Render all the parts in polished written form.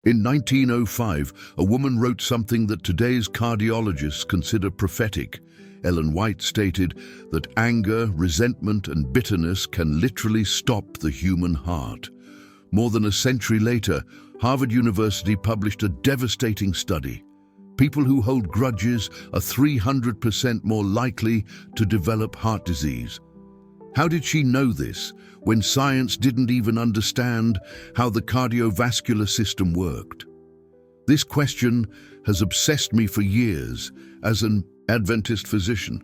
In 1905, a woman wrote something that today's cardiologists consider prophetic. Ellen White stated that anger, resentment, and bitterness can literally stop the human heart. More than a century later, Harvard University published a devastating study. People who hold grudges are 300% more likely to develop heart disease. How did she know this when science didn't even understand how the cardiovascular system worked? This question has obsessed me for years as an Adventist physician.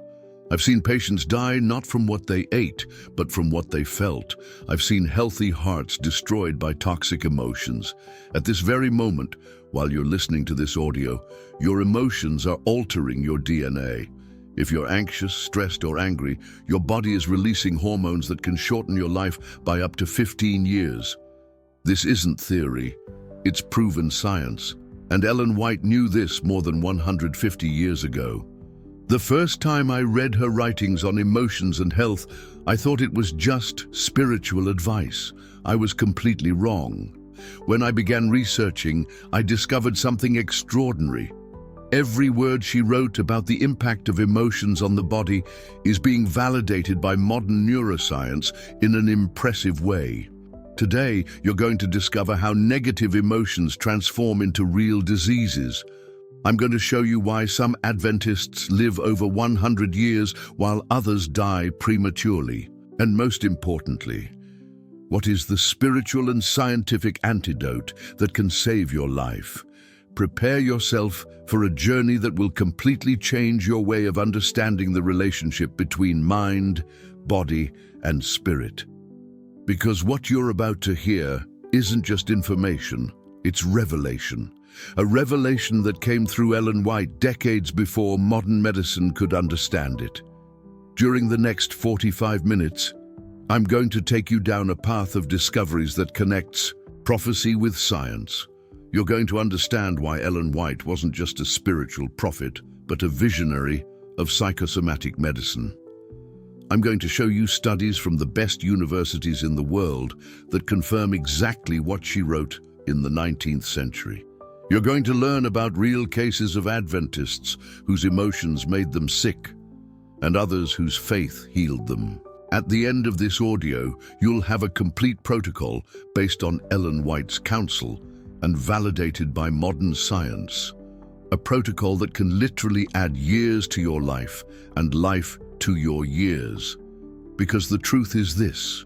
I've seen patients die not from what they ate, but from what they felt. I've seen healthy hearts destroyed by toxic emotions. At this very moment, while you're listening to this audio, your emotions are altering your DNA. If you're anxious, stressed, or angry, your body is releasing hormones that can shorten your life by up to 15 years. This isn't theory, it's proven science. And Ellen White knew this more than 150 years ago. The first time I read her writings on emotions and health, I thought it was just spiritual advice. I was completely wrong. When I began researching, I discovered something extraordinary. Every word she wrote about the impact of emotions on the body is being validated by modern neuroscience in an impressive way. Today, you're going to discover how negative emotions transform into real diseases. I'm going to show you why some Adventists live over 100 years while others die prematurely. And most importantly, what is the spiritual and scientific antidote that can save your life? Prepare yourself for a journey that will completely change your way of understanding the relationship between mind, body, and spirit. Because what you're about to hear isn't just information, it's revelation. A revelation that came through Ellen White decades before modern medicine could understand it. During the next 45 minutes, I'm going to take you down a path of discoveries that connects prophecy with science. You're going to understand why Ellen White wasn't just a spiritual prophet, but a visionary of psychosomatic medicine. I'm going to show you studies from the best universities in the world that confirm exactly what she wrote in the 19th century. You're going to learn about real cases of Adventists whose emotions made them sick, and others whose faith healed them. At the end of this audio, you'll have a complete protocol based on Ellen White's counsel and validated by modern science. A protocol that can literally add years to your life and life to your years. Because the truth is this: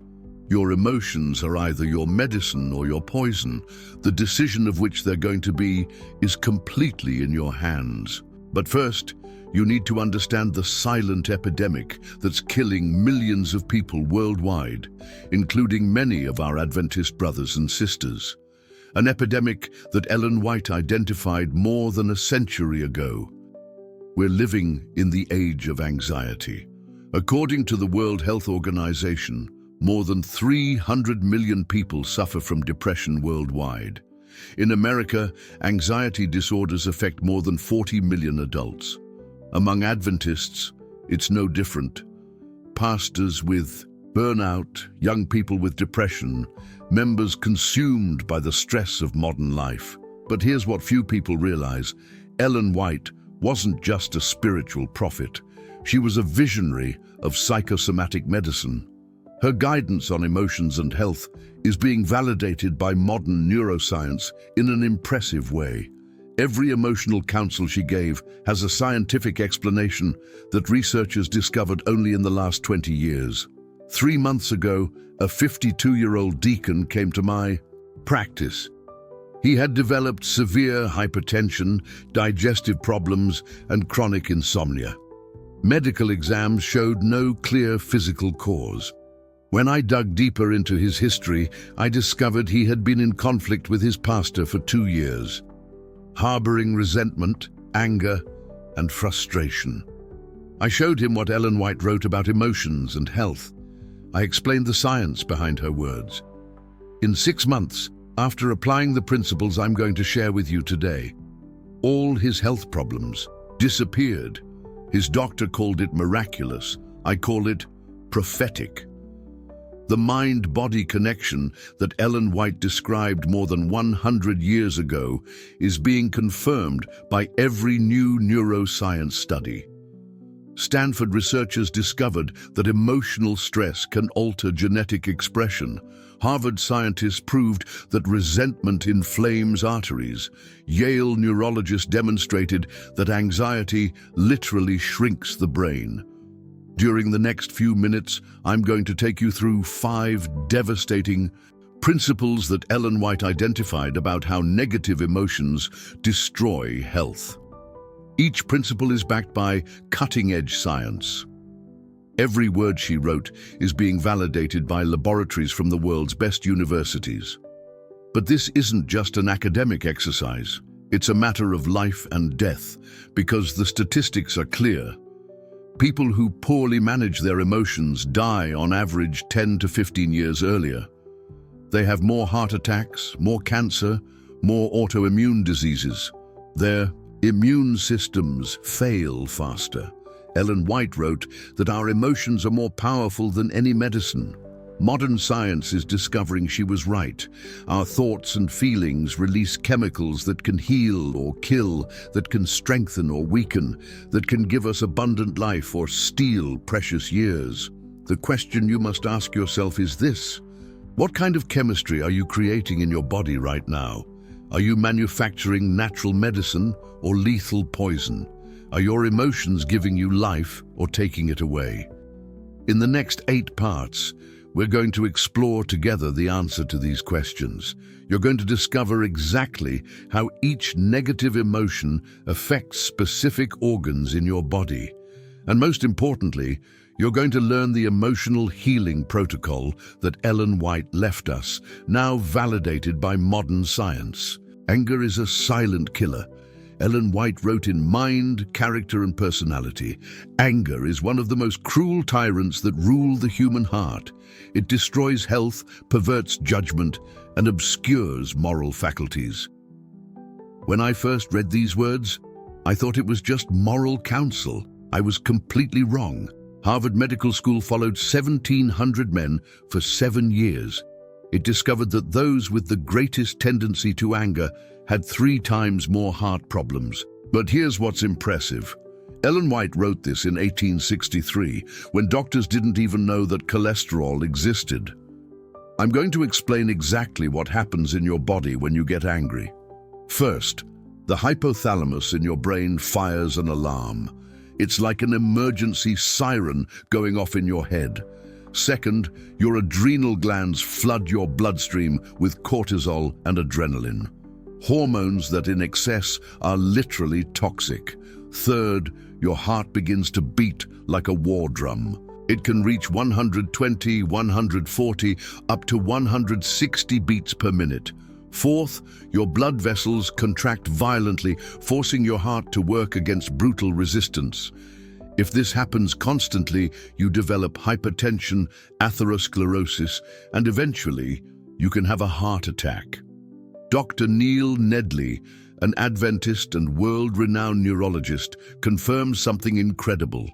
your emotions are either your medicine or your poison. The decision of which they're going to be is completely in your hands. But first, you need to understand the silent epidemic that's killing millions of people worldwide, including many of our Adventist brothers and sisters. An epidemic that Ellen White identified more than a century ago. We're living in the age of anxiety. According to the World Health Organization, more than 300 million people suffer from depression worldwide. In America, anxiety disorders affect more than 40 million adults. Among Adventists, it's no different. Pastors with burnout, young people with depression, members consumed by the stress of modern life. But here's what few people realize: Ellen White wasn't just a spiritual prophet. She was a visionary of psychosomatic medicine. Her guidance on emotions and health is being validated by modern neuroscience in an impressive way. Every emotional counsel she gave has a scientific explanation that researchers discovered only in the last 20 years. 3 months ago, a 52-year-old deacon came to my practice. He had developed severe hypertension, digestive problems, and chronic insomnia. Medical exams showed no clear physical cause. When I dug deeper into his history, I discovered he had been in conflict with his pastor for 2 years, harboring resentment, anger, and frustration. I showed him what Ellen White wrote about emotions and health. I explained the science behind her words. In 6 months, after applying the principles I'm going to share with you today, all his health problems disappeared. His doctor called it miraculous. I call it prophetic. The mind-body connection that Ellen White described more than 100 years ago is being confirmed by every new neuroscience study. Stanford researchers discovered that emotional stress can alter genetic expression. Harvard scientists proved that resentment inflames arteries. Yale neurologists demonstrated that anxiety literally shrinks the brain. During the next few minutes, I'm going to take you through 5 devastating principles that Ellen White identified about how negative emotions destroy health. Each principle is backed by cutting-edge science. Every word she wrote is being validated by laboratories from the world's best universities. But this isn't just an academic exercise. It's a matter of life and death, because the statistics are clear. People who poorly manage their emotions die on average 10 to 15 years earlier. They have more heart attacks, more cancer, more autoimmune diseases. Their immune systems fail faster. Ellen White wrote that our emotions are more powerful than any medicine. Modern science is discovering she was right. Our thoughts and feelings release chemicals that can heal or kill, that can strengthen or weaken, that can give us abundant life or steal precious years. The question you must ask yourself is this: what kind of chemistry are you creating in your body right now? Are you manufacturing natural medicine or lethal poison? Are your emotions giving you life or taking it away? In the next 8 parts, we're going to explore together the answer to these questions. You're going to discover exactly how each negative emotion affects specific organs in your body. And most importantly, you're going to learn the emotional healing protocol that Ellen White left us, now validated by modern science. Anger is a silent killer. Ellen White wrote in Mind, Character and Personality, anger is one of the most cruel tyrants that rule the human heart. It destroys health, perverts judgment, and obscures moral faculties. When I first read these words, I thought it was just moral counsel. I was completely wrong. Harvard Medical School followed 1,700 men for 7 years. It discovered that those with the greatest tendency to anger had 3 times more heart problems. But here's what's impressive. Ellen White wrote this in 1863, when doctors didn't even know that cholesterol existed. I'm going to explain exactly what happens in your body when you get angry. First, the hypothalamus in your brain fires an alarm. It's like an emergency siren going off in your head. Second, your adrenal glands flood your bloodstream with cortisol and adrenaline, hormones that in excess are literally toxic. Third, your heart begins to beat like a war drum. It can reach 120, 140, up to 160 beats per minute. Fourth, your blood vessels contract violently, forcing your heart to work against brutal resistance. If this happens constantly, you develop hypertension, atherosclerosis, and eventually, you can have a heart attack. Dr. Neil Nedley, an Adventist and world-renowned neurologist, confirms something incredible.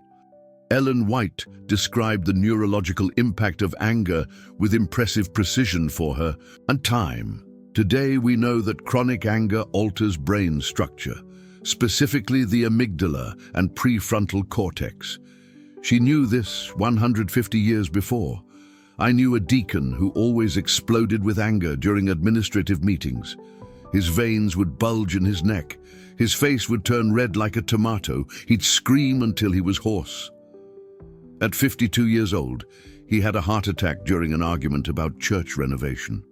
Ellen White described the neurological impact of anger with impressive precision for her and time. Today, we know that chronic anger alters brain structure, specifically the amygdala and prefrontal cortex. She knew this 150 years before. I knew a deacon who always exploded with anger during administrative meetings. His veins would bulge in his neck. His face would turn red like a tomato. He'd scream until he was hoarse. At 52 years old, he had a heart attack during an argument about church renovation.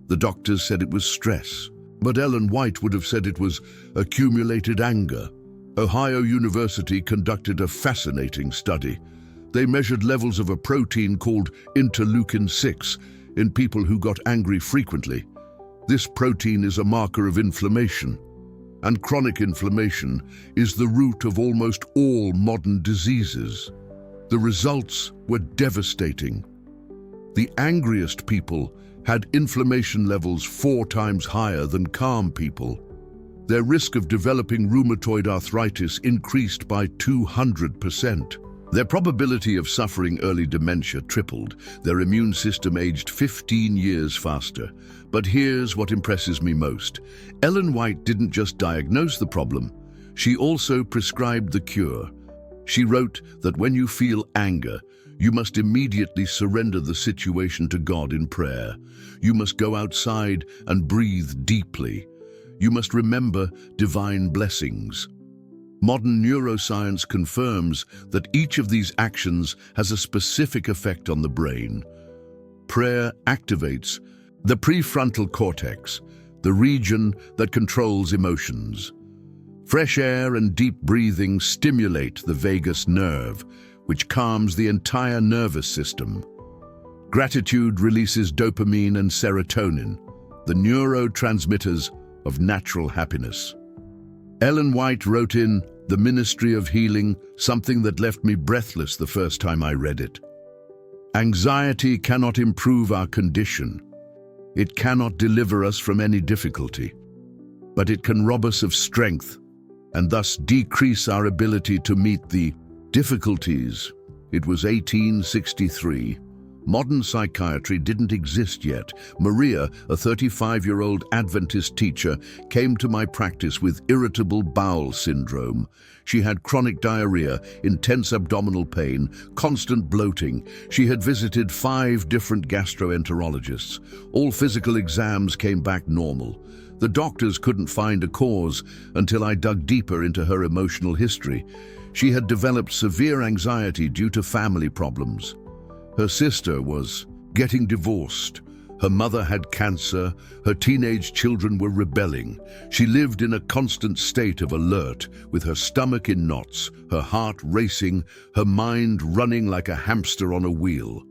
The doctors said it was stress, but Ellen White would have said it was accumulated anger. Ohio University conducted a fascinating study. They measured levels of a protein called interleukin-6 in people who got angry frequently. This protein is a marker of inflammation, and chronic inflammation is the root of almost all modern diseases. The results were devastating. The angriest people had inflammation levels 4 times higher than calm people. Their risk of developing rheumatoid arthritis increased by 200%. Their probability of suffering early dementia tripled, their immune system aged 15 years faster. But here's what impresses me most. Ellen White didn't just diagnose the problem, she also prescribed the cure. She wrote that when you feel anger, you must immediately surrender the situation to God in prayer. You must go outside and breathe deeply. You must remember divine blessings. Modern neuroscience confirms that each of these actions has a specific effect on the brain. Prayer activates the prefrontal cortex, the region that controls emotions. Fresh air and deep breathing stimulate the vagus nerve, which calms the entire nervous system. Gratitude releases dopamine and serotonin, the neurotransmitters of natural happiness. Ellen White wrote in The Ministry of Healing something that left me breathless the first time I read it. Anxiety cannot improve our condition. It cannot deliver us from any difficulty, but it can rob us of strength and thus decrease our ability to meet the difficulties. It was 1863. Modern psychiatry didn't exist yet. Maria, a 35-year-old Adventist teacher, came to my practice with irritable bowel syndrome. She had chronic diarrhea, intense abdominal pain, constant bloating. She had visited 5 different gastroenterologists. All physical exams came back normal. The doctors couldn't find a cause until I dug deeper into her emotional history. She had developed severe anxiety due to family problems. Her sister was getting divorced. Her mother had cancer. Her teenage children were rebelling. She lived in a constant state of alert, with her stomach in knots, her heart racing, her mind running like a hamster on a wheel.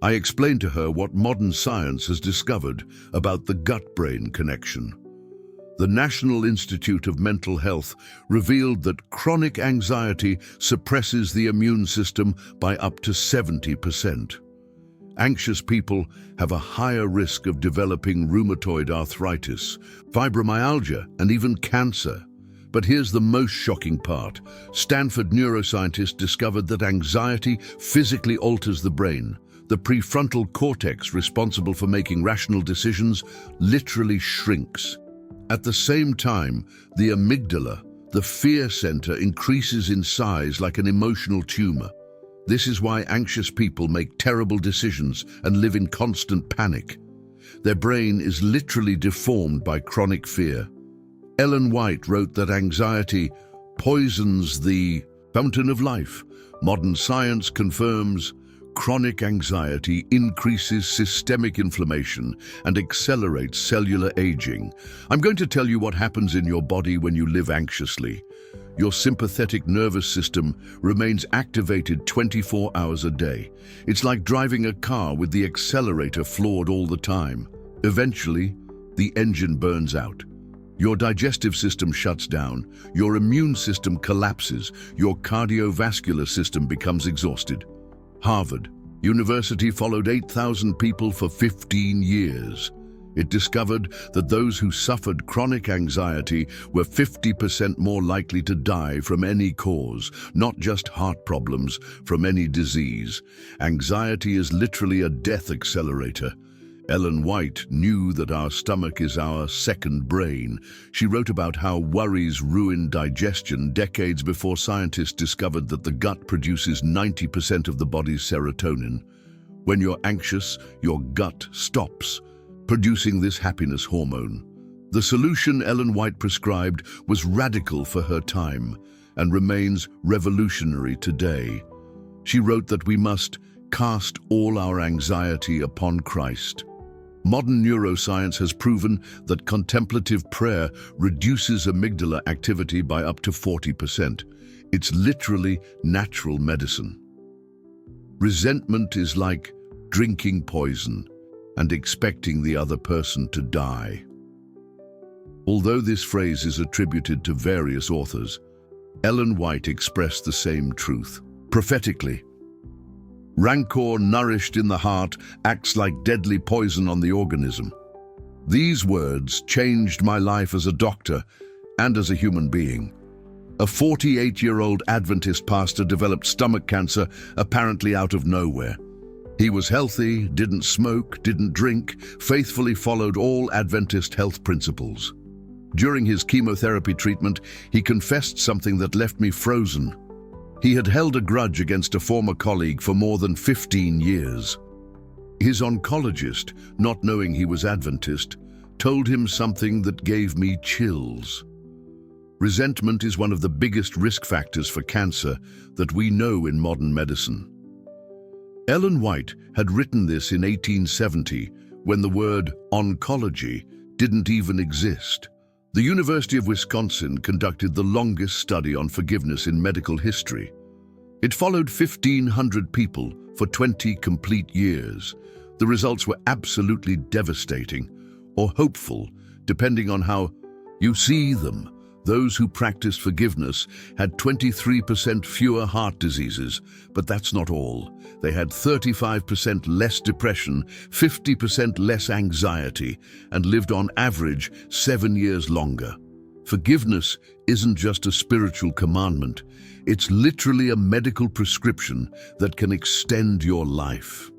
I explained to her what modern science has discovered about the gut-brain connection. The National Institute of Mental Health revealed that chronic anxiety suppresses the immune system by up to 70%. Anxious people have a higher risk of developing rheumatoid arthritis, fibromyalgia, and even cancer. But here's the most shocking part. Stanford neuroscientists discovered that anxiety physically alters the brain. The prefrontal cortex, responsible for making rational decisions, literally shrinks. At the same time, the amygdala, the fear center, increases in size like an emotional tumor. This is why anxious people make terrible decisions and live in constant panic. Their brain is literally deformed by chronic fear. Ellen White wrote that anxiety poisons the fountain of life. Modern science confirms chronic anxiety increases systemic inflammation and accelerates cellular aging. I'm going to tell you what happens in your body when you live anxiously. Your sympathetic nervous system remains activated 24 hours a day. It's like driving a car with the accelerator floored all the time. Eventually, the engine burns out. Your digestive system shuts down, your immune system collapses, your cardiovascular system becomes exhausted. Harvard University followed 8,000 people for 15 years. It discovered that those who suffered chronic anxiety were 50% more likely to die from any cause, not just heart problems, from any disease. Anxiety is literally a death accelerator. Ellen White knew that our stomach is our second brain. She wrote about how worries ruin digestion decades before scientists discovered that the gut produces 90% of the body's serotonin. When you're anxious, your gut stops producing this happiness hormone. The solution Ellen White prescribed was radical for her time and remains revolutionary today. She wrote that we must cast all our anxiety upon Christ. Modern neuroscience has proven that contemplative prayer reduces amygdala activity by up to 40%. It's literally natural medicine. Resentment is like drinking poison and expecting the other person to die. Although this phrase is attributed to various authors, Ellen White expressed the same truth, prophetically. Rancor nourished in the heart acts like deadly poison on the organism. These words changed my life as a doctor and as a human being. A 48-year-old Adventist pastor developed stomach cancer apparently out of nowhere. He was healthy, didn't smoke, didn't drink, faithfully followed all Adventist health principles. During his chemotherapy treatment, he confessed something that left me frozen. He had held a grudge against a former colleague for more than 15 years. His oncologist, not knowing he was Adventist, told him something that gave me chills. Resentment is one of the biggest risk factors for cancer that we know in modern medicine. Ellen White had written this in 1870, when the word oncology didn't even exist. The University of Wisconsin conducted the longest study on forgiveness in medical history. It followed 1,500 people for 20 complete years. The results were absolutely devastating, or hopeful, depending on how you see them. Those who practiced forgiveness had 23% fewer heart diseases, but that's not all. They had 35% less depression, 50% less anxiety, and lived on average 7 years longer. Forgiveness isn't just a spiritual commandment. It's literally a medical prescription that can extend your life.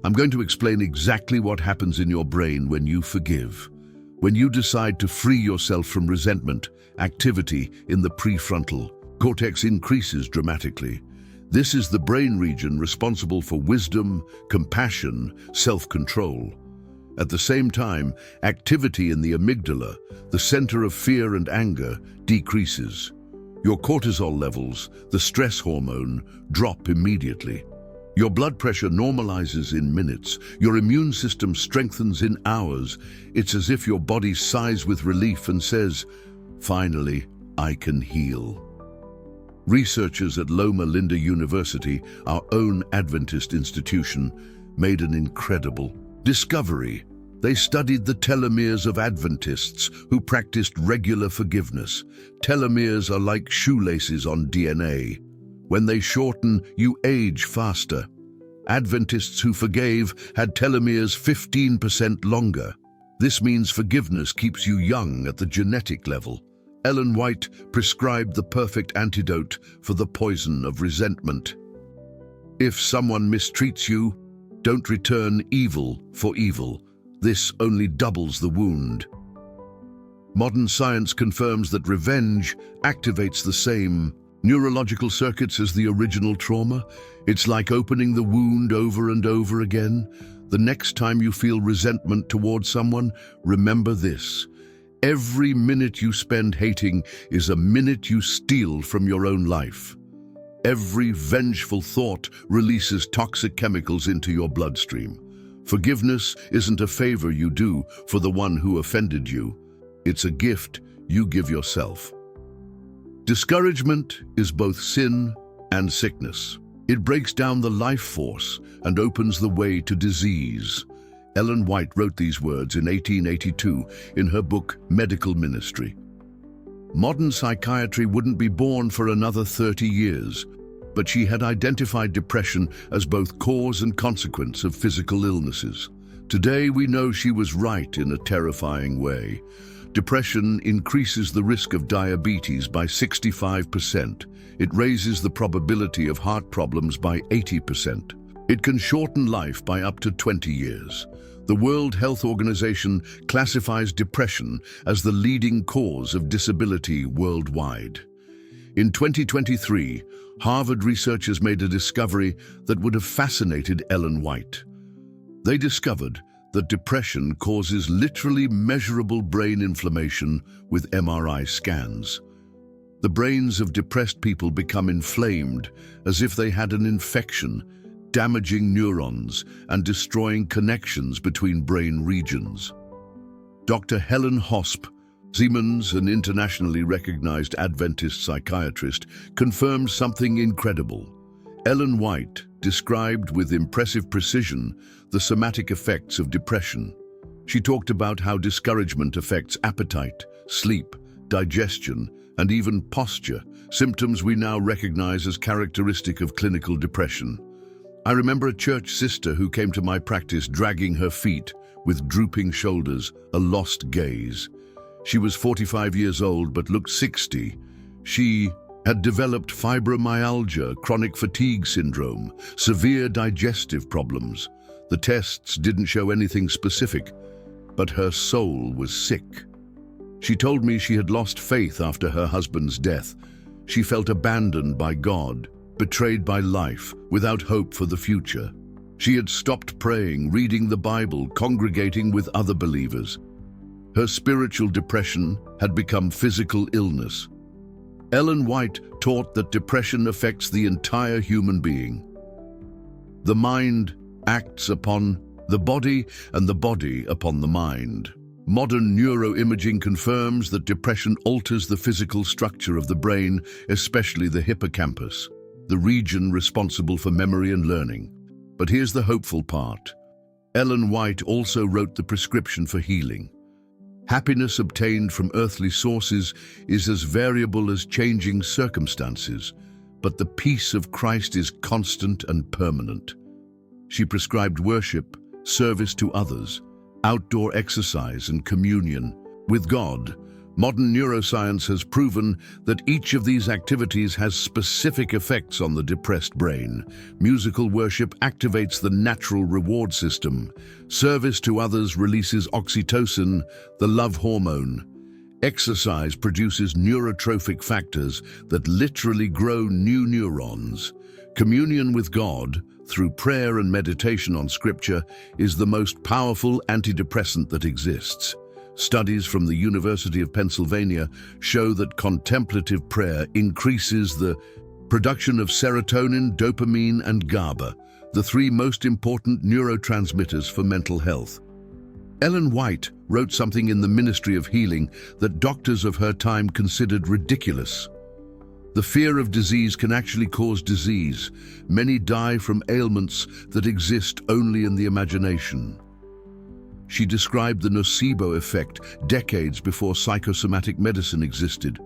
I'm going to explain exactly what happens in your brain when you forgive. When you decide to free yourself from resentment, activity in the prefrontal cortex increases dramatically. This is the brain region responsible for wisdom, compassion, self-control. At the same time, activity in the amygdala, the center of fear and anger, decreases. Your cortisol levels, the stress hormone, drop immediately. Your blood pressure normalizes in minutes. Your immune system strengthens in hours. It's as if your body sighs with relief and says, "Finally, I can heal." Researchers at Loma Linda University, our own Adventist institution, made an incredible discovery. They studied the telomeres of Adventists who practiced regular forgiveness. Telomeres are like shoelaces on DNA. When they shorten, you age faster. Adventists who forgave had telomeres 15% longer. This means forgiveness keeps you young at the genetic level. Ellen White prescribed the perfect antidote for the poison of resentment. If someone mistreats you, don't return evil for evil. This only doubles the wound. Modern science confirms that revenge activates the same neurological circuits as the original trauma. It's like opening the wound over and over again. The next time you feel resentment towards someone, remember this. Every minute you spend hating is a minute you steal from your own life. Every vengeful thought releases toxic chemicals into your bloodstream. Forgiveness isn't a favor you do for the one who offended you. It's a gift you give yourself. Discouragement is both sin and sickness. It breaks down the life force and opens the way to disease. Ellen White wrote these words in 1882 in her book Medical Ministry. Modern psychiatry wouldn't be born for another 30 years, but she had identified depression as both cause and consequence of physical illnesses. Today we know she was right in a terrifying way. Depression increases the risk of diabetes by 65%. It raises the probability of heart problems by 80%. It can shorten life by up to 20 years. The World Health Organization classifies depression as the leading cause of disability worldwide. In 2023, Harvard researchers made a discovery that would have fascinated Ellen White. They discovered that depression causes literally measurable brain inflammation with MRI scans. The brains of depressed people become inflamed as if they had an infection, damaging neurons and destroying connections between brain regions. Dr. Helen Hosp, Siemens, an internationally recognized Adventist psychiatrist, confirmed something incredible. Ellen White described with impressive precision the somatic effects of depression. She talked about how discouragement affects appetite, sleep, digestion, and even posture, symptoms we now recognize as characteristic of clinical depression. I remember a church sister who came to my practice dragging her feet with drooping shoulders, a lost gaze. She was 45 years old but looked 60. She had developed fibromyalgia, chronic fatigue syndrome, severe digestive problems. The tests didn't show anything specific, but her soul was sick. She told me she had lost faith after her husband's death. She felt abandoned by God, betrayed by life, without hope for the future. She had stopped praying, reading the Bible, congregating with other believers. Her spiritual depression had become physical illness. Ellen White taught that depression affects the entire human being. The mind acts upon the body and the body upon the mind. Modern neuroimaging confirms that depression alters the physical structure of the brain, especially the hippocampus, the region responsible for memory and learning. But here's the hopeful part. Ellen White also wrote the prescription for healing. Happiness obtained from earthly sources is as variable as changing circumstances, but the peace of Christ is constant and permanent. She prescribed worship, service to others, outdoor exercise and communion with God. Modern neuroscience has proven that each of these activities has specific effects on the depressed brain. Musical worship activates the natural reward system. Service to others releases oxytocin, the love hormone. Exercise produces neurotrophic factors that literally grow new neurons. Communion with God, through prayer and meditation on Scripture, is the most powerful antidepressant that exists. Studies from the University of Pennsylvania show that contemplative prayer increases the production of serotonin, dopamine, and GABA, the three most important neurotransmitters for mental health. Ellen White wrote something in the Ministry of Healing that doctors of her time considered ridiculous. The fear of disease can actually cause disease. Many die from ailments that exist only in the imagination. She described the nocebo effect decades before psychosomatic medicine existed.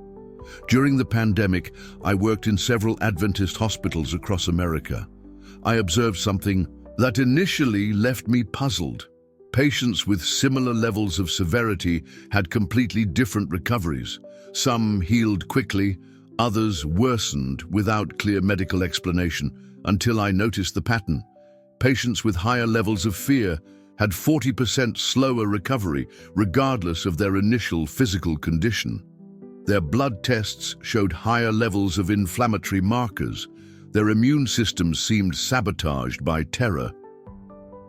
During the pandemic, I worked in several Adventist hospitals across America. I observed something that initially left me puzzled. Patients with similar levels of severity had completely different recoveries. Some healed quickly, others worsened without clear medical explanation, until I noticed the pattern. Patients with higher levels of fear had 40% slower recovery, regardless of their initial physical condition. Their blood tests showed higher levels of inflammatory markers. Their immune systems seemed sabotaged by terror.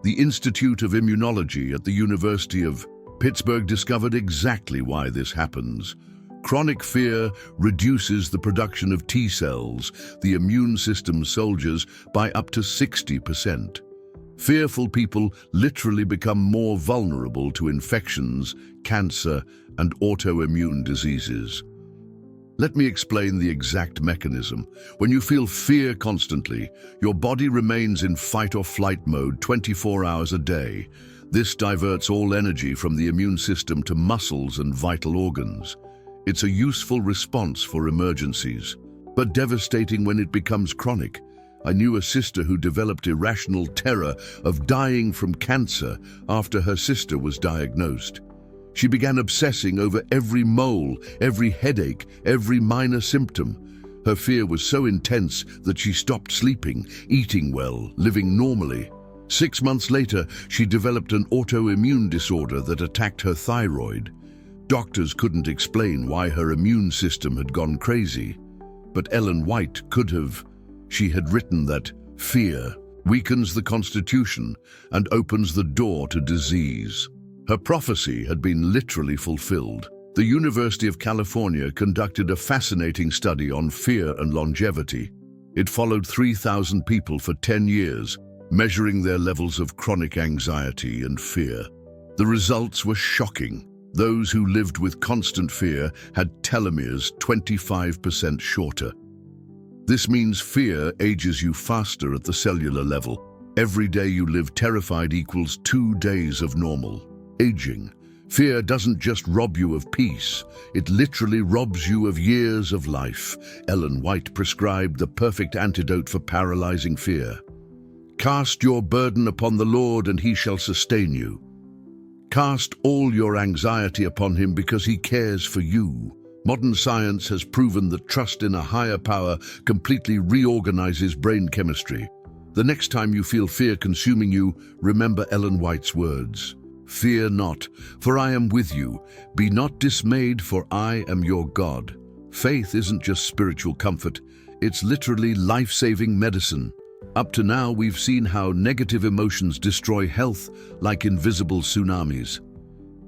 The Institute of Immunology at the University of Pittsburgh discovered exactly why this happens. Chronic fear reduces the production of T cells, the immune system soldiers, by up to 60%. Fearful people literally become more vulnerable to infections, cancer, and autoimmune diseases. Let me explain the exact mechanism. When you feel fear constantly, your body remains in fight or flight mode 24 hours a day. This diverts all energy from the immune system to muscles and vital organs. It's a useful response for emergencies, but devastating when it becomes chronic. I knew a sister who developed irrational terror of dying from cancer after her sister was diagnosed. She began obsessing over every mole, every headache, every minor symptom. Her fear was so intense that she stopped sleeping, eating well, living normally. 6 months later, she developed an autoimmune disorder that attacked her thyroid. Doctors couldn't explain why her immune system had gone crazy, but Ellen White could have. She had written that fear weakens the constitution and opens the door to disease. Her prophecy had been literally fulfilled. The University of California conducted a fascinating study on fear and longevity. It followed 3,000 people for 10 years, measuring their levels of chronic anxiety and fear. The results were shocking. Those who lived with constant fear had telomeres 25% shorter. This means fear ages you faster at the cellular level. Every day you live terrified equals 2 days of normal aging. Fear doesn't just rob you of peace, it literally robs you of years of life. Ellen White prescribed the perfect antidote for paralyzing fear. Cast your burden upon the Lord and he shall sustain you. Cast all your anxiety upon him because he cares for you. Modern science has proven that trust in a higher power completely reorganizes brain chemistry. The next time you feel fear consuming you, remember Ellen White's words. Fear not, for I am with you. Be not dismayed, for I am your God. Faith isn't just spiritual comfort, it's literally life-saving medicine. Up to now, we've seen how negative emotions destroy health like invisible tsunamis.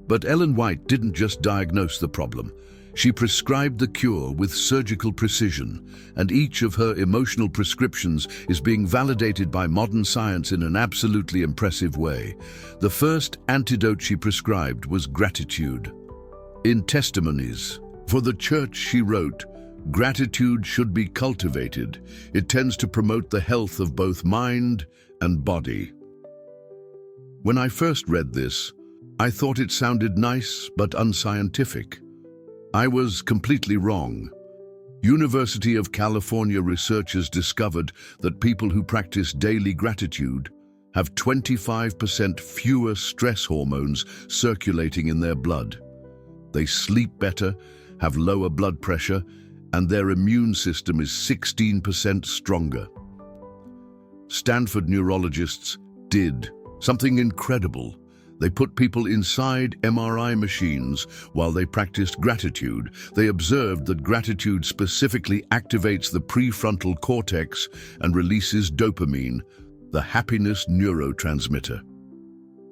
But Ellen White didn't just diagnose the problem. She prescribed the cure with surgical precision, and each of her emotional prescriptions is being validated by modern science in an absolutely impressive way. The first antidote she prescribed was gratitude. In Testimonies for the Church, she wrote, "Gratitude should be cultivated. It tends to promote the health of both mind and body." When I first read this, I thought it sounded nice but unscientific. I was completely wrong. University of California researchers discovered that people who practice daily gratitude have 25% fewer stress hormones circulating in their blood. They sleep better, have lower blood pressure, and their immune system is 16% stronger. Stanford neurologists did something incredible. They put people inside MRI machines while they practiced gratitude. They observed that gratitude specifically activates the prefrontal cortex and releases dopamine, the happiness neurotransmitter.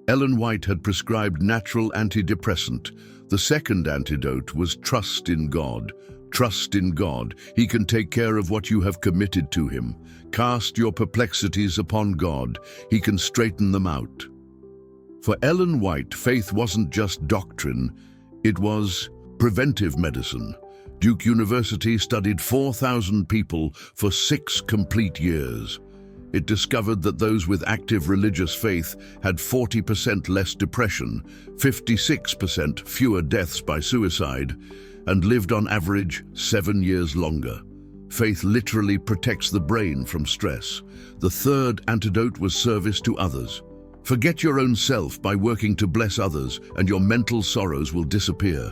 Ellen White had prescribed natural antidepressant. The second antidote was trust in God. Trust in God. He can take care of what you have committed to Him. Cast your perplexities upon God. He can straighten them out. For Ellen White, faith wasn't just doctrine, it was preventive medicine. Duke University studied 4,000 people for 6 complete years. It discovered that those with active religious faith had 40% less depression, 56% fewer deaths by suicide, and lived on average 7 years longer. Faith literally protects the brain from stress. The third antidote was service to others. Forget your own self by working to bless others, and your mental sorrows will disappear.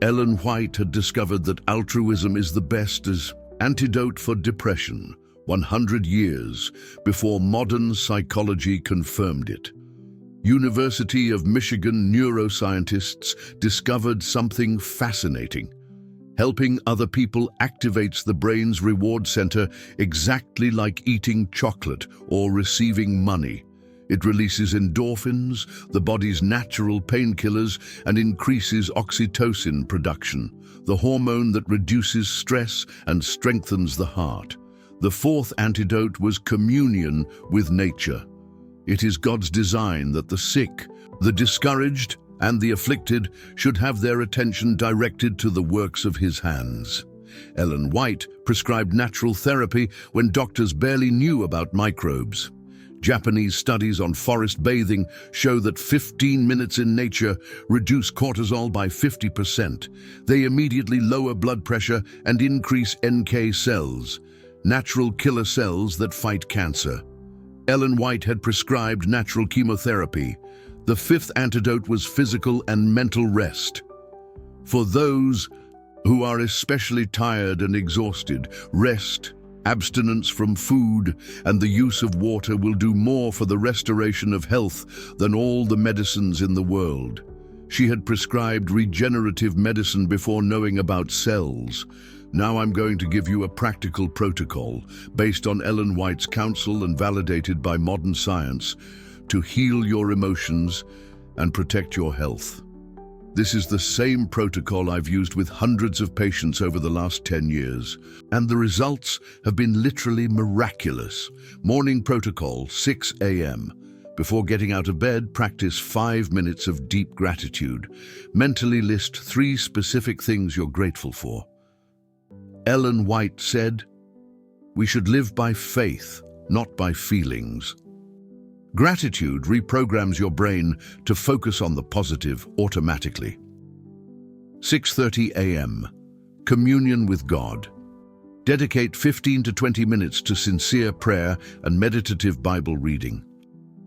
Ellen White had discovered that altruism is the best as antidote for depression, 100 years before modern psychology confirmed it. University of Michigan neuroscientists discovered something fascinating. Helping other people activates the brain's reward center exactly like eating chocolate or receiving money. It releases endorphins, the body's natural painkillers, and increases oxytocin production, the hormone that reduces stress and strengthens the heart. The fourth antidote was communion with nature. It is God's design that the sick, the discouraged, and the afflicted should have their attention directed to the works of His hands. Ellen White prescribed natural therapy when doctors barely knew about microbes. Japanese studies on forest bathing show that 15 minutes in nature reduce cortisol by 50%. They immediately lower blood pressure and increase NK cells, natural killer cells that fight cancer. Ellen White had prescribed natural chemotherapy. The fifth antidote was physical and mental rest. For those who are especially tired and exhausted, rest, abstinence from food, and the use of water will do more for the restoration of health than all the medicines in the world. She had prescribed regenerative medicine before knowing about cells. Now I'm going to give you a practical protocol based on Ellen White's counsel and validated by modern science to heal your emotions and protect your health. This is the same protocol I've used with hundreds of patients over the last 10 years, and the results have been literally miraculous. Morning protocol, 6 a.m. Before getting out of bed, practice 5 minutes of deep gratitude. Mentally list 3 specific things you're grateful for. Ellen White said, "We should live by faith, not by feelings." Gratitude reprograms your brain to focus on the positive automatically. 6:30 a.m. Communion with God. Dedicate 15 to 20 minutes to sincere prayer and meditative Bible reading.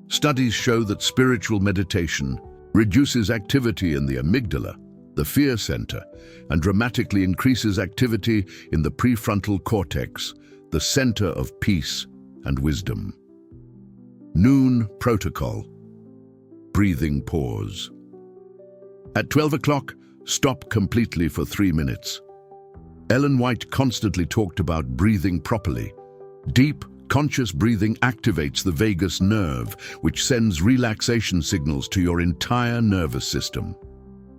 Studies show that spiritual meditation reduces activity in the amygdala, the fear center, and dramatically increases activity in the prefrontal cortex, the center of peace and wisdom. Noon protocol. Breathing pause. At 12 o'clock, stop completely for 3 minutes. Ellen White constantly talked about breathing properly. Deep, conscious breathing activates the vagus nerve, which sends relaxation signals to your entire nervous system.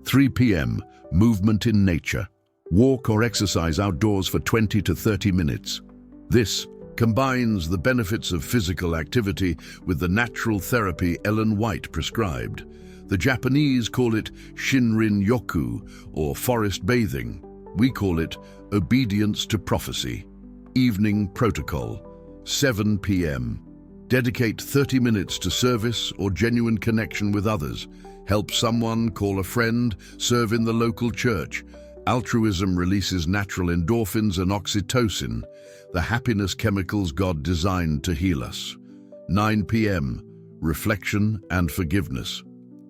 3 p.m., movement in nature. Walk or exercise outdoors for 20 to 30 minutes. This combines the benefits of physical activity with the natural therapy Ellen White prescribed. The Japanese call it Shinrin-yoku, or forest bathing. We call it obedience to prophecy. Evening protocol. 7 p.m. Dedicate 30 minutes to service or genuine connection with others. Help someone, call a friend, serve in the local church. Altruism releases natural endorphins and oxytocin, the happiness chemicals God designed to heal us. 9 p.m. Reflection and forgiveness.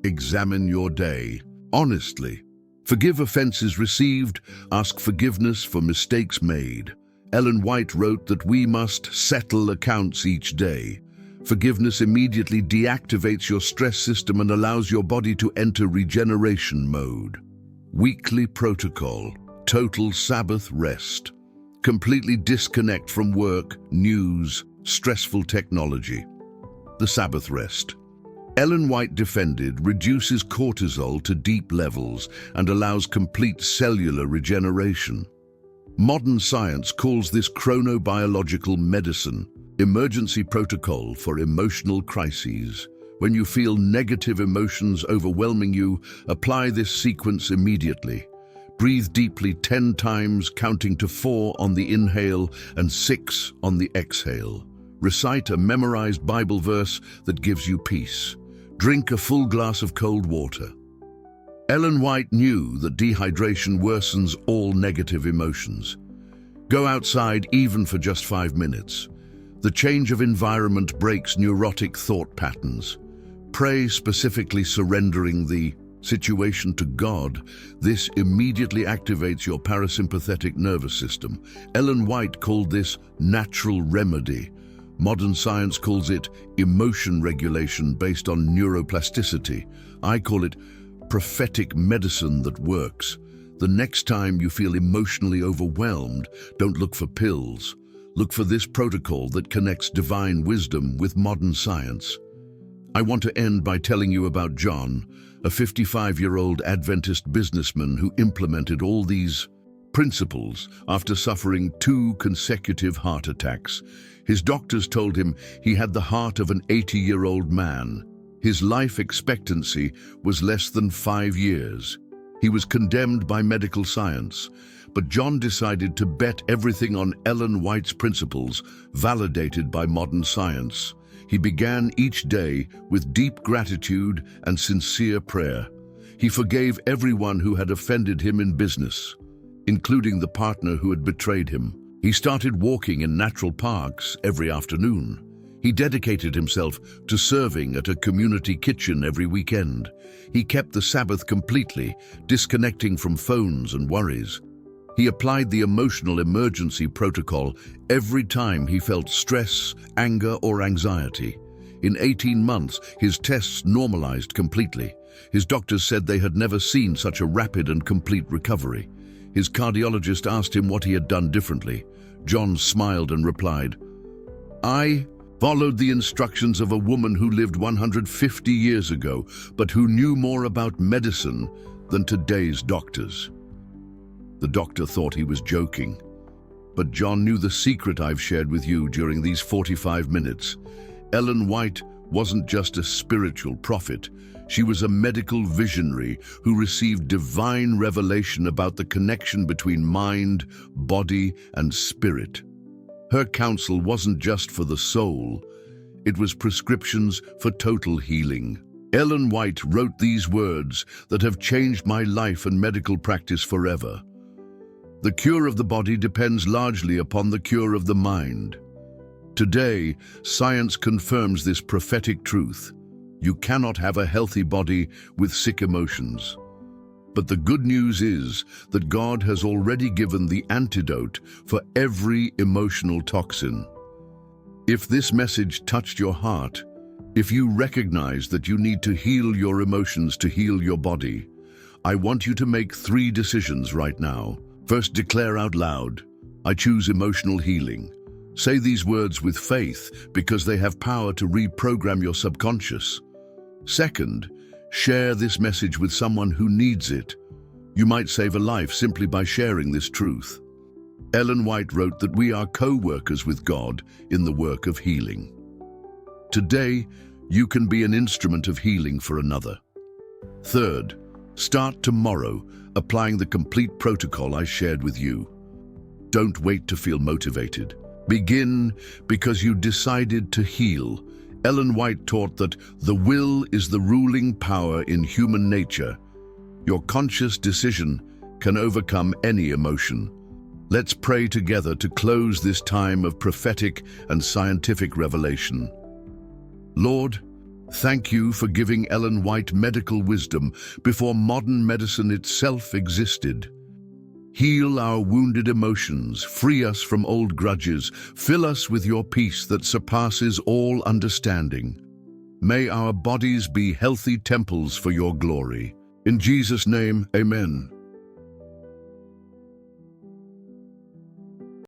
Examine your day honestly. Forgive offenses received, ask forgiveness for mistakes made. Ellen White wrote that we must settle accounts each day. Forgiveness immediately deactivates your stress system and allows your body to enter regeneration mode. Weekly protocol. Total Sabbath rest. Completely disconnect from work, news, stressful technology. The Sabbath rest. Ellen White defended reduces cortisol to deep levels and allows complete cellular regeneration. Modern science calls this chronobiological medicine, emergency protocol for emotional crises. When you feel negative emotions overwhelming you, apply this sequence immediately. Breathe deeply 10 times, counting to 4 on the inhale and 6 on the exhale. Recite a memorized Bible verse that gives you peace. Drink a full glass of cold water. Ellen White knew that dehydration worsens all negative emotions. Go outside even for just 5 minutes. The change of environment breaks neurotic thought patterns. Pray specifically surrendering the situation to God. This immediately activates your parasympathetic nervous system. Ellen White called this natural remedy. Modern science calls it emotion regulation based on neuroplasticity. I call it prophetic medicine that works. The next time you feel emotionally overwhelmed, don't look for pills. Look for this protocol that connects divine wisdom with modern science. I want to end by telling you about John, a 55-year-old Adventist businessman who implemented all these principles after suffering 2 consecutive heart attacks. His doctors told him he had the heart of an 80-year-old man. His life expectancy was less than 5 years. He was condemned by medical science, but John decided to bet everything on Ellen White's principles, validated by modern science. He began each day with deep gratitude and sincere prayer. He forgave everyone who had offended him in business, including the partner who had betrayed him. He started walking in natural parks every afternoon. He dedicated himself to serving at a community kitchen every weekend. He kept the Sabbath completely, disconnecting from phones and worries. He applied the emotional emergency protocol every time he felt stress, anger, or anxiety. In 18 months, his tests normalized completely. His doctors said they had never seen such a rapid and complete recovery. His cardiologist asked him what he had done differently. John smiled and replied, "I followed the instructions of a woman who lived 150 years ago, but who knew more about medicine than today's doctors." The doctor thought he was joking. But John knew the secret I've shared with you during these 45 minutes. Ellen White wasn't just a spiritual prophet. She was a medical visionary who received divine revelation about the connection between mind, body, and spirit. Her counsel wasn't just for the soul. It was prescriptions for total healing. Ellen White wrote these words that have changed my life and medical practice forever. The cure of the body depends largely upon the cure of the mind. Today, science confirms this prophetic truth. You cannot have a healthy body with sick emotions. But the good news is that God has already given the antidote for every emotional toxin. If this message touched your heart, if you recognize that you need to heal your emotions to heal your body, I want you to make 3 decisions right now. First, declare out loud, "I choose emotional healing." Say these words with faith because they have power to reprogram your subconscious. Second, share this message with someone who needs it. You might save a life simply by sharing this truth. Ellen White wrote that we are co-workers with God in the work of healing. Today, you can be an instrument of healing for another. Third, start tomorrow applying the complete protocol I shared with you. Don't wait to feel motivated. Begin because you decided to heal. Ellen White taught that the will is the ruling power in human nature. Your conscious decision can overcome any emotion. Let's pray together to close this time of prophetic and scientific revelation. Lord, thank you for giving Ellen White medical wisdom before modern medicine itself existed. Heal our wounded emotions, free us from old grudges, fill us with your peace that surpasses all understanding. May our bodies be healthy temples for your glory. In Jesus' name, amen.